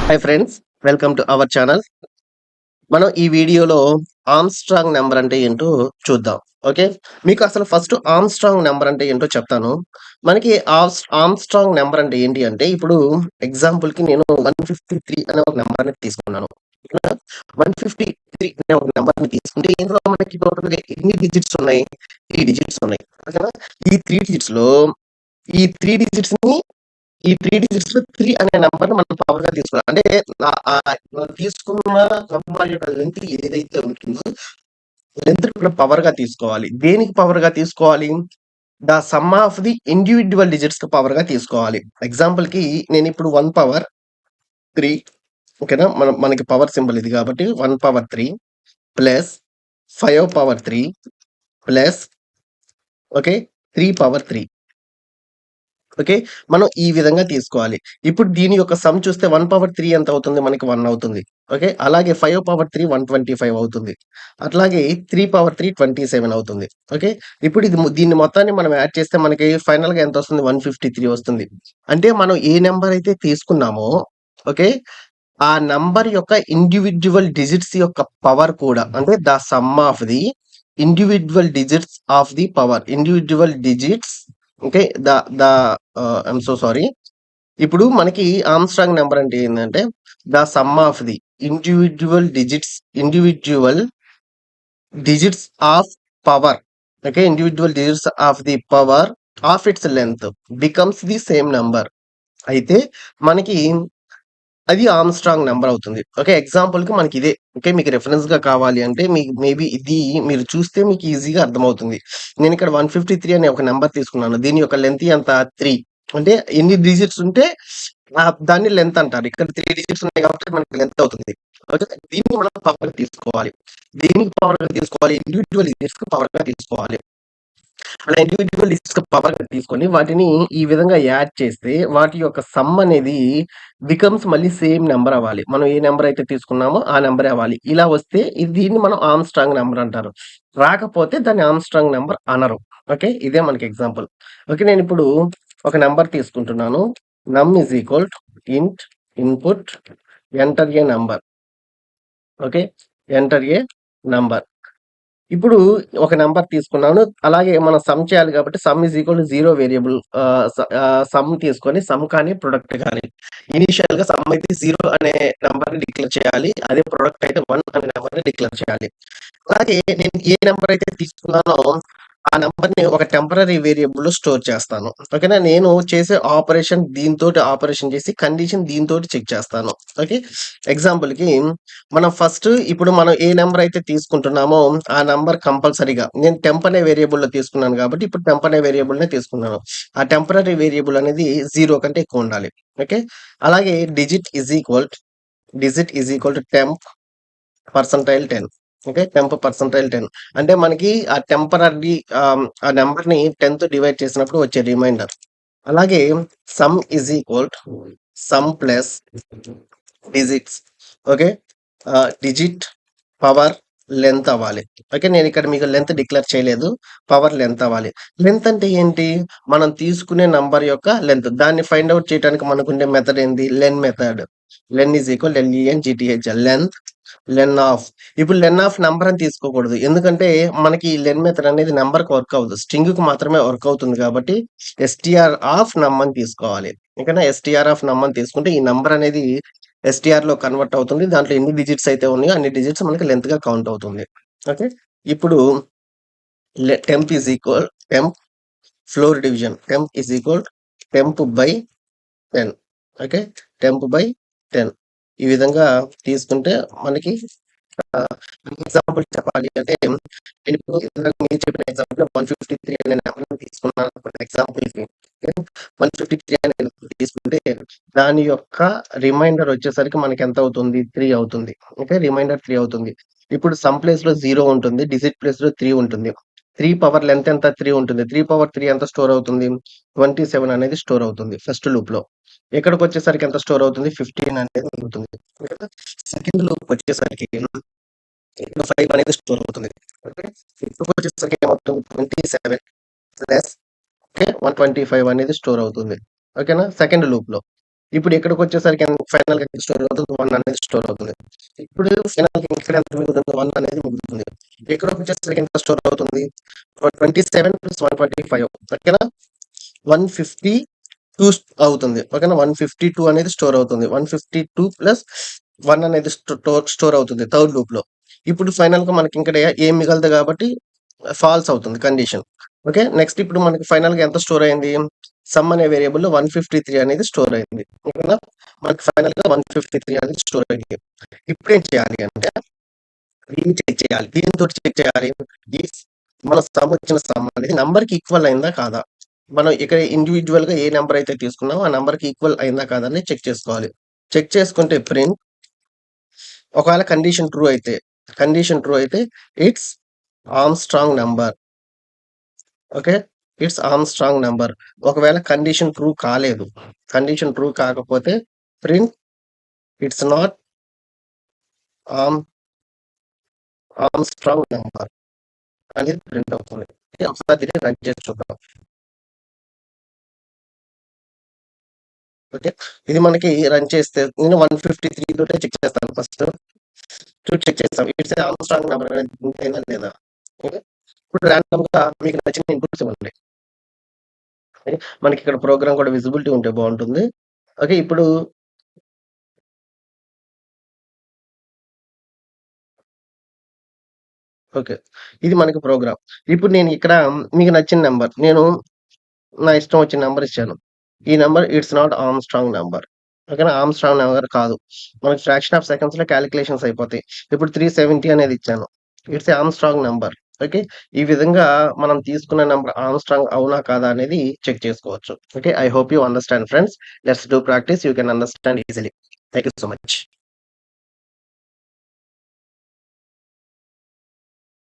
Hi friends, welcome to our channel. మనం ఈ వీడియోలో ఆర్మ్‌స్ట్రాంగ్ నంబర్ అంటే ఏంటో చూద్దాం. ఓకే. మీకు అసలు ఫస్ట్ ఆర్మ్‌స్ట్రాంగ్ నంబర్ అంటే ఏంటో చెప్తాను. మనకి ఆర్మ్‌స్ట్రాంగ్ నంబర్ అంటే ఏంటి అంటే ఇప్పుడు ఎగ్జాంపుల్‌కి నేను 153 అనే ఒక నంబర్‌ని తీసుకున్నాను. ఓకేనా? 153 అనే ఒక నంబర్‌ని తీసుకుంటే ఇందులో మనకి టోటల్‌గా ఎన్ని డిజిట్స్ ఉన్నాయి? 3 డిజిట్స్ ఉన్నాయి. ఓకేనా? ఈ 3 డిజిట్స్‌లో ఈ 3 డిజిట్స్‌ని ఈ 3 డిజిట్స్‌లో 3 అనే నంబర్‌ని మనం పవర్‌గా తీసుకోవాలి. అంటే మనం తీసుకున్న నంబర్ యొక్క లెంత్ ఏదైతే ఉంటుందో, లెంత్‌ని మనం పవర్‌గా తీసుకోవాలి. దేనికి పవర్‌గా తీసుకోవాలి? The sum of the individual డిజిట్స్‌కి పవర్‌గా తీసుకోవాలి. ఎగ్జాంపుల్‌కి నేనిప్పుడు 1 పవర్ 3 ఓకేనా? మనకి పవర్ సింబల్ ఇది కాబట్టి 1 power 3 plus 5 power 3 plus okay. 3 power 3 okay. మనం ఈ విధంగా తీసుకోవాలి. ఇప్పుడు దీని యొక్క సమ్ చూస్తే 1 పవర్ 3 ఎంత అవుతుంది? మనకి 1 అవుతుంది. ఓకే. అలాగే 5 పవర్ 3 125 అవుతుంది. అట్లాగే 3 పవర్ 3 27 అవుతుంది. ఓకే. ఇప్పుడు దీన్ని మొత్తాన్ని మనం యాడ్ చేస్తే మనకి ఫైనల్‌గా ఎంతొస్తుంది? 153 వస్తుంది. అంటే మనం ఏ నంబర్ అయితే తీసుకున్నామో ఓకే. ఆ నంబర్ యొక్క ఇండివిడ్యువల్ డిజిట్స్ యొక్క పవర్ కూడా అంటే the sum of the individual digits of the power. Individual digits okay. The the I'm so sorry. ఇప్పుడు మనకి ఆర్మ్‌స్ట్రాంగ్ నంబర్ అంటే ఏందంటే the sum of the individual digits individual digits of power. Okay. Individual digits of the power of it's length becomes the same number. అయితే మనకి అది Armstrong number అవుతుంది. Okay. ఎగ్జాంపుల్‌కి మనకిదే. Okay. మీకు రిఫరెన్స్‌గా కావాలి అంటే మీకు మేబీ ఇది మీరు చూస్తే మీకు ఈజీగా అర్థమవుతుంది. నేనిక్కడ 153 అనే ఒక నంబర్ తీసుకున్నాను. దీని యొక్క లెంత్ ఎంత? 3 అంటే ఎన్ని డిజిట్స్ ఉంటే దాన్ని లెంత్ అంటారు. ఇక్కడ 3 డిజిట్స్ ఉన్నాయి కాబట్టి మనకి లెంత్ అవుతుంది. ఓకే. దీన్ని మనం పవర్‌గా తీసుకోవాలి. దేనికి పవర్‌గా తీసుకోవాలి? ఇండివిడ్యువల్ డిజిట్స్‌కి పవర్‌గా తీసుకోవాలి. అలా ఇండివిడ్యువల్ లిస్ట్‌కి పవర్‌గా తీసుకొని వాటిని ఈ విధంగా యాడ్ చేస్తే వాటి యొక్క సమ్ అనేది బికమ్స్ మళ్ళీ సేమ్ నంబర్ అవ్వాలి. మనం ఏ నంబర్ అయితే తీసుకున్నామో ఆ నంబరే అవ్వాలి. ఇలా వస్తే దీన్ని మనం ఆర్మ్‌స్ట్రాంగ్ నంబర్ అంటారు. రాకపోతే దాన్ని ఆర్మ్‌స్ట్రాంగ్ నంబర్ అనరు. ఓకే. ఇదే మనకి ఎగ్జాంపుల్. ఓకే. నేనిప్పుడు ఒక నంబర్ తీసుకుంటున్నాను. నమ్ ఈజ్ ఈక్వల్ టు ఇంట్ input enter a number. Okay. Enter a number. ఇప్పుడు ఒక నంబర్ తీసుకున్నాను. అలాగే మనం సమ్ చేయాలి కాబట్టి some is equal to 0 variable some తీసుకొని సమ్ కానీ, ప్రొడక్ట్ గాని. ఇనీషియల్‌గా సమ్ అయితే 0 అనే నంబర్‌ని డిక్లేర్ చేయాలి. అదే ప్రొడక్ట్ అయితే 1 అనే నంబర్‌ని డిక్లేర్ చేయాలి. అలాగే నేను ఏ నంబర్ అయితే తీసుకున్నానో ఆ నంబర్‌ని ఒక టెంపరరీ వేరియబుల్‌లో స్టోర్ చేస్తాను. ఓకేనా? నేను చేసే ఆపరేషన్ దీనితోటి ఆపరేషన్ చేసి కండిషన్ దీనితోటి చెక్ చేస్తాను. ఓకే. ఎగ్జాంపుల్‌కి మనం ఫస్ట్ ఇప్పుడు మనం ఏ నంబర్ అయితే తీసుకుంటున్నామో ఆ నంబర్ కంపల్సరీగా నేను టెంప్ అనే వేరియబుల్‌లో తీసుకున్నాను కాబట్టి ఇప్పుడు టెంప్ అనే వేరియబుల్‌నే తీసుకున్నాను. ఆ టెంపరరీ వేరియబుల్ అనేది 0 కంటే ఎక్కువ ఉండాలి. ఓకే. అలాగే digit is equal to temp percentile 10. Okay. Temp percentile 10 అంటే మనకి ఆ టెంపరరీ ఆ నంబర్‌ని 10తో డివైడ్ చేసినప్పుడు వచ్చే రిమైండర్. అలాగే some is equal to sum plus digits. Okay. Digit power length అవ్వాలి. ఓకే. నేనిక్కడ మీకు లెంత్ డిక్లేర్ చేయలేదు. పవర్ లెంత్ అవ్వాలి. లెంత్ అంటే ఏంటి? మనం తీసుకునే నంబర్ యొక్క లెంత్. దాన్ని ఫైండ్ ఔట్ చేయడానికి మనకుండే మెథడ్ ఏంది? Len method. Len is equal LENGTH length, len of. ఇప్పుడు లెన్ ఆఫ్ నంబర్ అని తీసుకోకూడదు. ఎందుకంటే మనకి లెన్ మెథడ్ అనేది నంబర్‌కి వర్క్ అవ్వదు. స్ట్రింగ్‌కి మాత్రమే వర్క్ అవుతుంది కాబట్టి ఎస్‌టిఆర్ ఆఫ్ నమ్ అని తీసుకోవాలి. ఓకేనా? ఎస్‌టిఆర్ ఆఫ్ నమ్ అని తీసుకుంటే ఈ నంబర్ అనేది ఎస్‌టిఆర్‌లో కన్వర్ట్ అవుతుంది. దాంట్లో ఎన్ని డిజిట్స్ అయితే ఉన్నాయో అన్ని డిజిట్స్ మనకి లెంత్‌గా కౌంట్ అవుతుంది. ఓకే. ఇప్పుడు temp is equal temp floor division. Temp is equal temp by 10. Okay. Temp by 10 ఈ విధంగా తీసుకుంటే మనకి ఎగ్జాంపుల్ చెప్పాలి అంటే నేనిప్పుడు ఇందాక మీరు చెప్పిన ఎగ్జాంపుల్‌లో 153 అనే నంబర్‌ని తీసుకున్నాను అనుకోండి ఎగ్జాంపుల్‌కి. ఓకే. 153 అనే నంబర్ తీసుకుంటే దాని యొక్క రిమైండర్ వచ్చేసరికి మనకెంత అవుతుంది? 3 అవుతుంది. ఓకే. రిమైండర్ 3 అవుతుంది. ఇప్పుడు సమ్ ప్లేస్‌లో 0 ఉంటుంది. డిజిట్ ప్లేస్‌లో 3 ఉంటుంది. 3 పవర్ లెంత్ ఎంత? 3 ఉంటుంది. 3 పవర్ 3 ఎంత స్టోర్ అవుతుంది? 27 అనేది స్టోర్ అవుతుంది ఫస్ట్ లూప్‌లో. ఇక్కడికొచ్చేసరికి ఎంత స్టోర్ అవుతుంది? 15 అనేది ఉంటుంది. ఓకేనా? సెకండ్ లూప్‌కొచ్చేసరికి ఇక్కడ 5 అనేది స్టోర్ అవుతుంది. ఓకే. ఇక్కడికొచ్చేసరికి ఏమవుతుంది? 27 ప్లస్ ఓకే. 125 అనేది స్టోర్ అవుతుంది. ఓకేనా? సెకండ్ లూప్‌లో. ఇప్పుడు ఇక్కడికొచ్చేసరికి ఫైనల్‌గా ఎంత స్టోర్ అవుతుంది? 1 అనేది స్టోర్ అవుతుంది. ఇప్పుడు ఫైనల్‌గా ఇక్కడ ఎంత మిగులుతుంది? 1 అనేది మిగులుతుంది. ఇక్కడికొచ్చేసరికి ఎంత స్టోర్ అవుతుంది? 27 + 125 ఓకేనా? 152 అవుతుంది. ఓకేనా? 152 అనేది స్టోర్ అవుతుంది. 152 ప్లస్ 1 అనేది స్టోర్ అవుతుంది థర్డ్ లూప్‌లో. ఇప్పుడు ఫైనల్‌గా మనకి ఇక్కడ ఏం మిగలదు కాబట్టి ఫాల్స్ అవుతుంది కండిషన్. ఓకే. నెక్స్ట్ ఇప్పుడు మనకి ఫైనల్‌గా ఎంత స్టోర్ అయింది? సమ్ అనే వేరియబుల్‌లో 153 అనేది స్టోర్ అయింది. ఓకేనా? మనకి ఫైనల్‌గా 153 అనేది స్టోర్ అయింది. ఇప్పుడేం చేయాలి అంటే దీన్ని చెక్ చేయాలి. దేనితోటి చెక్ చేయాలి? ఈ మన సమ్ వచ్చిన సమ్ అనేది నంబర్‌కి ఈక్వల్ అయిందా కాదా? మనం ఇక్కడ ఇండివిడ్యువల్‌గా ఏ నంబర్ అయితే తీసుకున్నామో ఆ నంబర్‌కి ఈక్వల్ అయిందా కాదా అని చెక్ చేసుకోవాలి. చెక్ చేసుకుంటే ప్రింట్ ఒకవేళ కండిషన్ ట్రూ అయితే it's Armstrong number. Okay. It's Armstrong number. ఒకవేళ కండిషన్ ట్రూ కాకపోతే print it's not arm Armstrong number అనేది ప్రింట్ అవుతుంది. ఒకసారి దీన్ని రన్ చేసి చూద్దాం. ఓకే. ఇది మనకి రన్ చేస్తే నేను 153 తోటే చెక్ చేస్తాను ఫస్ట్. చెక్ చేస్తాం. ఇట్స్ ఆర్మ్‌స్ట్రాంగ్ నంబర్ అనేది ప్రింట్ అయిందా లేదా? ఓకే. ఇప్పుడు రాండమ్‌గా మీకు నచ్చిన ఇన్‌పుట్స్ ఇవ్వండి. ఓకే. మనకిక్కడ ప్రోగ్రామ్ కూడా విజిబిలిటీ ఉంటే బావుంటుంది. ఓకే. ఇప్పుడు ఓకే. ఇది మనకి ప్రోగ్రామ్. ఇప్పుడు నేను ఇక్కడ మీకు నచ్చిన నంబర్ నా ఇష్టం వచ్చిన నంబర్ ఇచ్చాను. ఈ number it's not Armstrong number. ఓకేనా? ఆర్మ్‌స్ట్రాంగ్ నంబర్ కాదు. మనకి ఫ్రాక్షన్ ఆఫ్ సెకండ్స్‌లో కాలిక్యులేషన్స్ అయిపోతాయి. ఇప్పుడు 370 అనేది ఇచ్చాను. It's a Armstrong number. Okay. ఈ విధంగా మనం తీసుకున్న నంబర్ ఆర్మ్‌స్ట్రాంగ్ అవునా? కాదా? అనేది చెక్ చేసుకోవచ్చు. Okay. I hope you understand friends. Let's do practice. You can understand easily. Thank you so much.